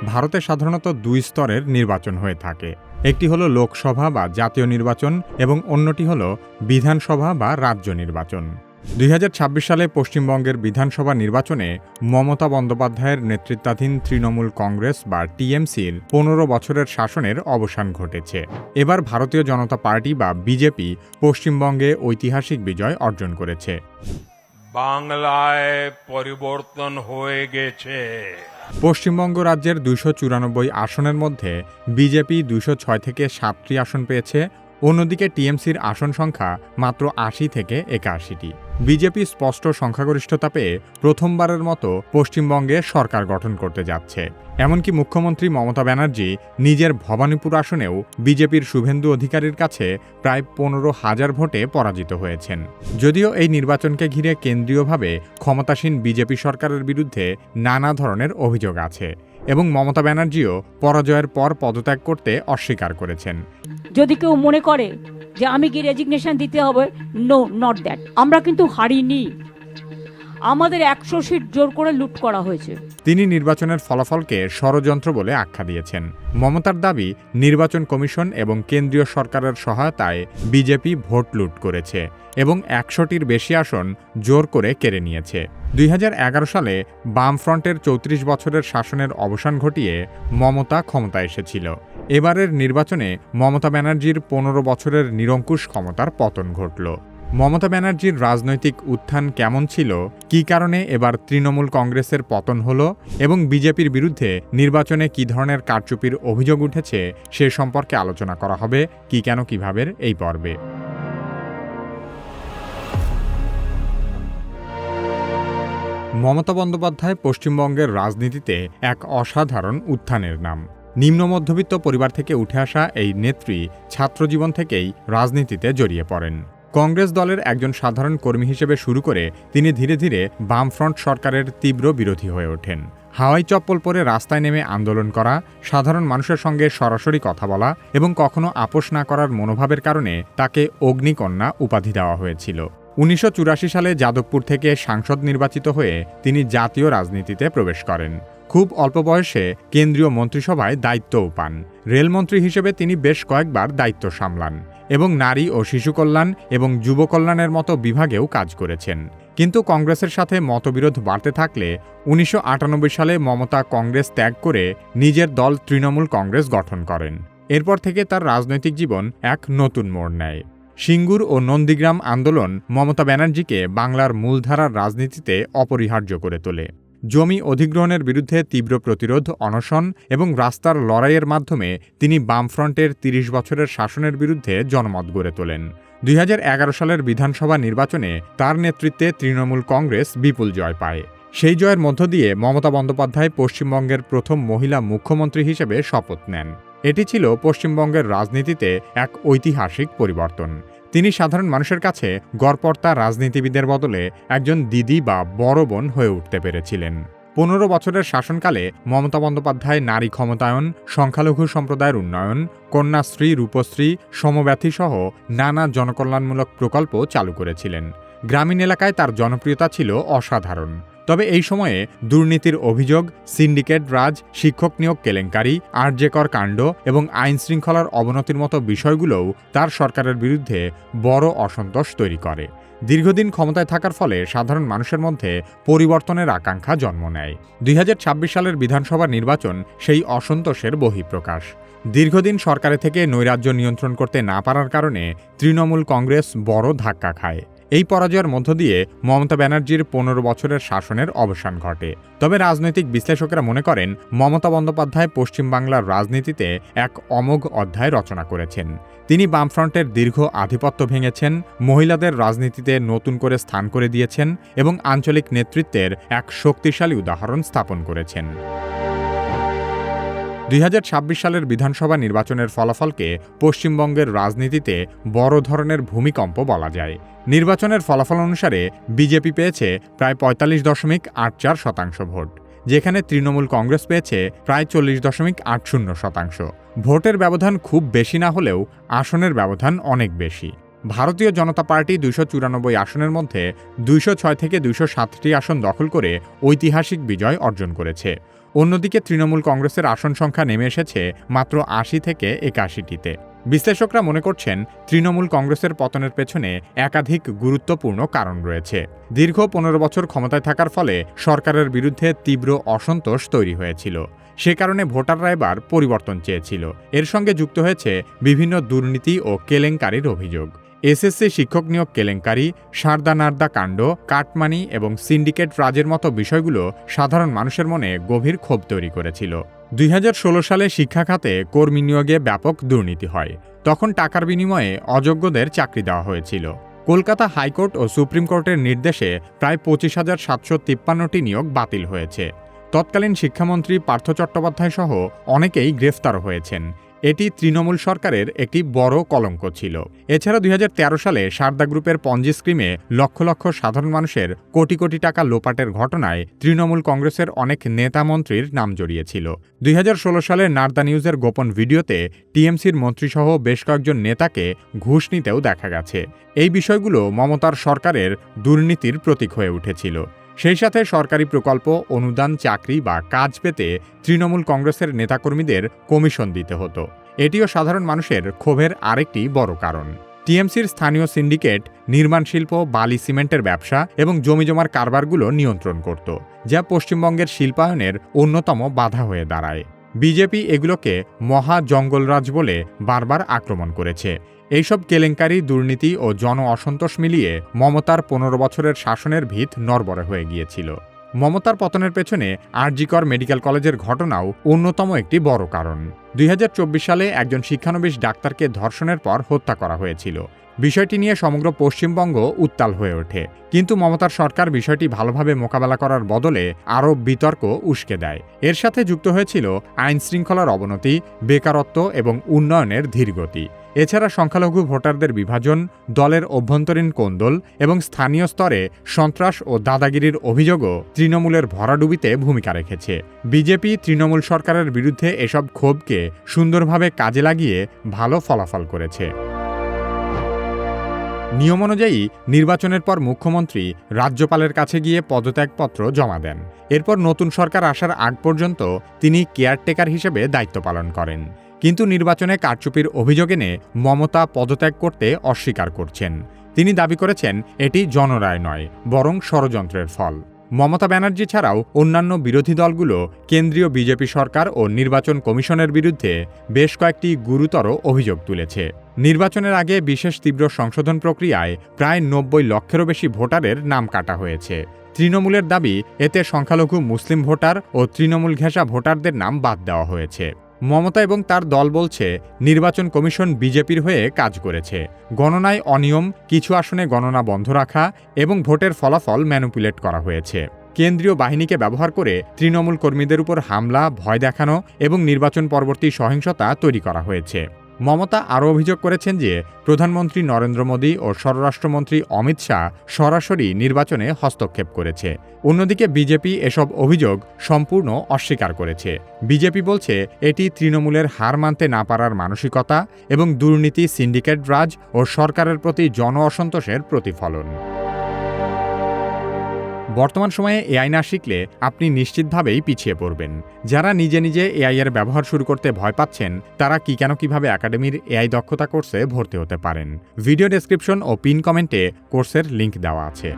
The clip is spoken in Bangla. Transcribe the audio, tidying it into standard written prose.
ভারতে সাধারণত দুই স্তরের নির্বাচন হয়ে থাকে। একটি হলো লোকসভা বা জাতীয় নির্বাচন এবং অন্যটি হলো বিধানসভা বা রাজ্য নির্বাচন। 2026 সালে পশ্চিমবঙ্গের বিধানসভা নির্বাচনে মমতা বন্দ্যোপাধ্যায়ের নেতৃত্বাধীন তৃণমূল কংগ্রেস বা টিএমসির 15 বছরের শাসনের অবসান ঘটেছে। এবার ভারতীয় জনতা পার্টি বা বিজেপি পশ্চিমবঙ্গে ঐতিহাসিক বিজয় অর্জন করেছে। বাংলায় পরিবর্তন হয়ে গেছে। পশ্চিমবঙ্গ রাজ্যের 294 আসনের মধ্যে বিজেপি 206 থেকে 7টি আসন পেয়েছে। অন্যদিকে টিএমসির আসন সংখ্যা মাত্র 80 থেকে 81টি। বিজেপি স্পষ্ট সংখ্যাগরিষ্ঠতা পেয়ে প্রথমবারের মতো পশ্চিমবঙ্গে সরকার গঠন করতে যাচ্ছে। এমনকি মুখ্যমন্ত্রী মমতা ব্যানার্জি নিজের ভবানীপুর আসনেও বিজেপির শুভেন্দু অধিকারীর কাছে প্রায় 15,000 ভোটে পরাজিত হয়েছেন। যদিও এই নির্বাচনকে ঘিরে কেন্দ্রীয়ভাবে ক্ষমতাসীন বিজেপি সরকারের বিরুদ্ধে নানা ধরনের অভিযোগ আছে এবং মমতা ব্যানার্জিও পরাজয়ের পর পদত্যাগ করতে অস্বীকার করেছেন। যদি কেউ মনে করে যে আমি কি রেজিগনেশন দিতে হবে, নো, নট দ্যাট। আমরা কিন্তু হারিনি, আমাদের 100 সিট জোর করে লুট করা হয়েছে। তিনি নির্বাচনের ফলাফলকে ষড়যন্ত্র বলে আখ্যা দিয়েছেন। মমতার দাবি, নির্বাচন কমিশন এবং কেন্দ্রীয় সরকারের সহায়তায় বিজেপি ভোট লুট করেছে এবং 100টির বেশি আসন জোর করে কেড়ে নিয়েছে। 2011 সালে বামফ্রন্টের 34 বছরের শাসনের অবসান ঘটিয়ে মমতা ক্ষমতায় এসেছিল। এবারের নির্বাচনে মমতা ব্যানার্জির 15 বছরের নিরঙ্কুশ ক্ষমতার পতন ঘটল। মমতা ব্যানার্জির রাজনৈতিক উত্থান কেমন ছিল, কী কারণে এবার তৃণমূল কংগ্রেসের পতন হলো এবং বিজেপির বিরুদ্ধে নির্বাচনে কী ধরনের কারচুপির অভিযোগ উঠেছে সে সম্পর্কে আলোচনা করা হবে কি কেন কিভাবে এই পর্বে। মমতা বন্দ্যোপাধ্যায় পশ্চিমবঙ্গের রাজনীতিতে এক অসাধারণ উত্থানের নাম। নিম্ন মধ্যবিত্ত পরিবার থেকে উঠে আসা এই নেত্রী ছাত্রজীবন থেকেই রাজনীতিতে জড়িয়ে পড়েন। কংগ্রেস দলের একজন সাধারণ কর্মী হিসেবে শুরু করে তিনি ধীরে ধীরে বামফ্রন্ট সরকারের তীব্র বিরোধী হয়ে ওঠেন। হাওয়াই চপ্পল পরে রাস্তায় নেমে আন্দোলন করা, সাধারণ মানুষের সঙ্গে সরাসরি কথা বলা এবং কখনো আপোষ না করার মনোভাবের কারণে তাকে অগ্নিকন্যা উপাধি দেওয়া হয়েছিল। 1984 সালে যাদবপুর থেকে সাংসদ নির্বাচিত হয়ে তিনি জাতীয় রাজনীতিতে প্রবেশ করেন। খুব অল্প বয়সে কেন্দ্রীয় মন্ত্রিসভায় দায়িত্বও পান। রেলমন্ত্রী হিসেবে তিনি বেশ কয়েকবার দায়িত্ব সামলান এবং নারী ও শিশু কল্যাণ এবং যুব কল্যাণের মতো বিভাগেও কাজ করেছেন। কিন্তু কংগ্রেসের সাথে মতবিরোধ বাড়তে থাকলে 1998 সালে মমতা কংগ্রেস ত্যাগ করে নিজের দল তৃণমূল কংগ্রেস গঠন করেন। এরপর থেকে তার রাজনৈতিক জীবন এক নতুন মোড় নেয়। সিঙ্গুর ও নন্দীগ্রাম আন্দোলন মমতা ব্যানার্জিকে বাংলার মূলধারার রাজনীতিতে অপরিহার্য করে তোলে। জমি অধিগ্রহণের বিরুদ্ধে তীব্র প্রতিরোধ, অনশন এবং রাস্তার লড়াইয়ের মাধ্যমে তিনি বামফ্রন্টের 30 বছরের শাসনের বিরুদ্ধে জনমত গড়ে তোলেন। 2011 সালের বিধানসভা নির্বাচনে তার নেতৃত্বে তৃণমূল কংগ্রেস বিপুল জয় পায়। সেই জয়ের মধ্য দিয়ে মমতা বন্দ্যোপাধ্যায় পশ্চিমবঙ্গের প্রথম মহিলা মুখ্যমন্ত্রী হিসেবে শপথ নেন। এটি ছিল পশ্চিমবঙ্গের রাজনীতিতে এক ঐতিহাসিক পরিবর্তন। তিনি সাধারণ মানুষের কাছে গড়পড়তা রাজনীতিবিদের বদলে একজন দিদি বা বড় বোন হয়ে উঠতে পেরেছিলেন। 15 বছরের শাসনকালে মমতা বন্দ্যোপাধ্যায় নারী ক্ষমতায়ন, সংখ্যালঘু সম্প্রদায়ের উন্নয়ন, কন্যাশ্রী, রূপশ্রী, সমব্যথী সহ নানা জনকল্যাণমূলক প্রকল্প চালু করেছিলেন। গ্রামীণ এলাকায় তার জনপ্রিয়তা ছিল অসাধারণ। তবে এই সময়ে দুর্নীতির অভিযোগ, সিন্ডিকেট রাজ, শিক্ষক নিয়োগ কেলেঙ্কারি, আরজেকর কাণ্ড এবং আইন শৃঙ্খলার অবনতির মতো বিষয়গুলোও তার সরকারের বিরুদ্ধে বড় অসন্তোষ তৈরি করে। দীর্ঘদিন ক্ষমতায় থাকার ফলে সাধারণ মানুষের মধ্যে পরিবর্তনের আকাঙ্ক্ষা জন্ম নেয়। 2026 সালের বিধানসভা নির্বাচন সেই অসন্তোষের বহিঃপ্রকাশ। দীর্ঘদিন সরকারে থেকে নৈরাজ্য নিয়ন্ত্রণ করতে না পারার কারণে তৃণমূল কংগ্রেস বড় ধাক্কা খায়। এই পরাজয়ের মধ্য দিয়ে মমতা ব্যানার্জির 15 বছরের শাসনের অবসান ঘটে। তবে রাজনৈতিক বিশ্লেষকেরা মনে করেন মমতা বন্দ্যোপাধ্যায় পশ্চিমবাংলার রাজনীতিতে এক অমোঘ অধ্যায় রচনা করেছেন। তিনি বামফ্রন্টের দীর্ঘ আধিপত্য ভেঙেছেন, মহিলাদের রাজনীতিতে নতুন করে স্থান করে দিয়েছেন এবং আঞ্চলিক নেতৃত্বের এক শক্তিশালী উদাহরণ স্থাপন করেছেন। 2026 সালের বিধানসভা নির্বাচনের ফলাফলকে পশ্চিমবঙ্গের রাজনীতিতে বড় ধরনের ভূমিকম্প বলা যায়। নির্বাচনের ফলাফল অনুসারে বিজেপি পেয়েছে প্রায় 45.84% ভোট, যেখানে তৃণমূল কংগ্রেস পেয়েছে প্রায় 40.80%। ভোটের ব্যবধান খুব বেশি না হলেও আসনের ব্যবধান অনেক বেশি। ভারতীয় জনতা পার্টি 294 আসনের মধ্যে 206 থেকে 207টি আসন দখল করে ঐতিহাসিক বিজয় অর্জন করেছে। অন্যদিকে তৃণমূল কংগ্রেসের আসন সংখ্যা নেমে এসেছে মাত্র ৮০ থেকে ৮১টিতে। বিশ্লেষকরা মনে করছেন, তৃণমূল কংগ্রেসের পতনের পেছনে একাধিক গুরুত্বপূর্ণ কারণ রয়েছে। দীর্ঘ ১৫ বছর ক্ষমতায় থাকার ফলে সরকারের বিরুদ্ধে তীব্র অসন্তোষ তৈরি হয়েছিল। সে কারণে ভোটাররা এবার পরিবর্তন চেয়েছিল। এর সঙ্গে যুক্ত হয়েছে বিভিন্ন দুর্নীতি ও কেলেঙ্কারির অভিযোগ। এসএসসি শিক্ষক নিয়োগ কেলেঙ্কারি, সারদা নারদা কাণ্ড, কাটমানি এবং সিন্ডিকেট রাজের মতো বিষয়গুলো সাধারণ মানুষের মনে গভীর ক্ষোভ তৈরি করেছিল। ২০১৬ সালে শিক্ষা খাতে কর্মী নিয়োগে ব্যাপক দুর্নীতি হয়। তখন টাকার বিনিময়ে অযোগ্যদের চাকরি দেওয়া হয়েছিল। কলকাতা হাইকোর্ট ও সুপ্রিম কোর্টের নির্দেশে প্রায় ২৫,৭৫৩টি নিয়োগ বাতিল হয়েছে। তৎকালীন শিক্ষামন্ত্রী পার্থ চট্টোপাধ্যায় সহ অনেকেই গ্রেফতার হয়েছেন। এটি তৃণমূল সরকারের একটি বড় কলঙ্ক ছিল। এছাড়া ২০১৩ সালে সারদা গ্রুপের পঞ্জি স্কিমে লক্ষ লক্ষ সাধারণ মানুষের কোটি কোটি টাকা লোপাটের ঘটনায় তৃণমূল কংগ্রেসের অনেক নেতা মন্ত্রীর নাম জড়িয়েছিল। ২০১৬ সালে নারদা নিউজের গোপন ভিডিওতে টিএমসির মন্ত্রীসহ বেশ কয়েকজন নেতাকে ঘুষ নিতেও দেখা গেছে। এই বিষয়গুলো মমতার সরকারের দুর্নীতির প্রতীক হয়ে উঠেছিল। সেই সাথে সরকারি প্রকল্প, অনুদান, চাকরি বা কাজ পেতে তৃণমূল কংগ্রেসের নেতাকর্মীদের কমিশন দিতে হতো। এটিও সাধারণ মানুষের ক্ষোভের আরেকটি বড় কারণ। টিএমসির স্থানীয় সিন্ডিকেট নির্মাণ শিল্প, বালি সিমেন্টের ব্যবসা এবং জমিজমার কারবারগুলো নিয়ন্ত্রণ করত, যা পশ্চিমবঙ্গের শিল্পায়নের অন্যতম বাধা হয়ে দাঁড়ায়। বিজেপি এগুলোকে মহা জঙ্গলরাজ বলে বারবার আক্রমণ করেছে। এইসব কেলেঙ্কারি, দুর্নীতি ও জন অসন্তোষ মিলিয়ে মমতার ১৫ বছরের শাসনের ভিত নড়বড়ে হয়ে গিয়েছিল। মমতার পতনের পেছনে আরজি কর মেডিকেল কলেজের ঘটনাও অন্যতম একটি বড় কারণ। ২০২৪ সালে একজন শিক্ষানবিশ ডাক্তারকে ধর্ষণের পর হত্যা করা হয়েছিল। বিষয়টি নিয়ে সমগ্র পশ্চিমবঙ্গ উত্তাল হয়ে ওঠে। কিন্তু মমতার সরকার বিষয়টি ভালোভাবে মোকাবেলা করার বদলে আরও বিতর্ক উস্কে দেয়। এর সাথে যুক্ত হয়েছিল আইন শৃঙ্খলার অবনতি, বেকারত্ব এবং উন্নয়নের ধীরগতি। এছাড়া সংখ্যালঘু ভোটারদের বিভাজন, দলের অভ্যন্তরীণ কোন্দল এবং স্থানীয় স্তরে সন্ত্রাস ও দাদাগিরির অভিযোগও তৃণমূলের ভরাডুবিতে ভূমিকা রেখেছে। বিজেপি তৃণমূল সরকারের বিরুদ্ধে এসব ক্ষোভকে সুন্দরভাবে কাজে লাগিয়ে ভালো ফলাফল করেছে। নিয়ম অনুযায়ী নির্বাচনের পর মুখ্যমন্ত্রী রাজ্যপালের কাছে গিয়ে পদত্যাগপত্র জমা দেন। এরপর নতুন সরকার আসার আগ পর্যন্ত তিনি কেয়ারটেকার হিসেবে দায়িত্ব পালন করেন। কিন্তু নির্বাচনে কারচুপির অভিযোগ এনে মমতা পদত্যাগ করতে অস্বীকার করছেন। তিনি দাবি করেছেন এটি জনরায় নয়, বরং ষড়যন্ত্রের ফল। মমতা ব্যানার্জি ছাড়াও অন্যান্য বিরোধী দলগুলো কেন্দ্রীয় বিজেপি সরকার ও নির্বাচন কমিশনের বিরুদ্ধে বেশ কয়েকটি গুরুতর অভিযোগ তুলেছে। নির্বাচনের আগে বিশেষ তীব্র সংশোধন প্রক্রিয়ায় প্রায় ৯০ লক্ষেরও বেশি ভোটারের নাম কাটা হয়েছে। তৃণমূলের দাবি, এতে সংখ্যালঘু মুসলিম ভোটার ও তৃণমূল ঘেঁষা ভোটারদের নাম বাদ দেওয়া হয়েছে। মমতা এবং তার দল বলছে নির্বাচন কমিশন বিজেপির হয়ে কাজ করেছে। গণনায় অনিয়ম, কিছু আসনে গণনা বন্ধ রাখা এবং ভোটের ফলাফল ম্যানিপুলেট করা হয়েছে। কেন্দ্রীয় বাহিনীকে ব্যবহার করে তৃণমূল কর্মীদের উপর হামলা, ভয় দেখানো এবং নির্বাচন পরবর্তী সহিংসতা তৈরি করা হয়েছে। মমতা আরও অভিযোগ করেছেন যে প্রধানমন্ত্রী নরেন্দ্র মোদী ও স্বরাষ্ট্রমন্ত্রী অমিত শাহ সরাসরি নির্বাচনে হস্তক্ষেপ করেছে। অন্যদিকে বিজেপি এসব অভিযোগ সম্পূর্ণ অস্বীকার করেছে। বিজেপি বলছে এটি তৃণমূলের হার মানতে না পারার মানসিকতা এবং দুর্নীতি, সিন্ডিকেট রাজ ও সরকারের প্রতি জন অসন্তোষের প্রতিফলন। বর্তমান সময়ে এআই না শিখলে আপনি নিশ্চিতভাবেই পিছিয়ে পড়বেন। যারা নিজে নিজে এআই এর ব্যবহার শুরু করতে ভয় পাচ্ছেন, তারা কিভাবে একাডেমির এআই দক্ষতা কোর্সে ভর্তি হতে পারেন। ভিডিও ডেসক্রিপশন ও পিন কমেন্টে কোর্সের লিংক দেওয়া আছে।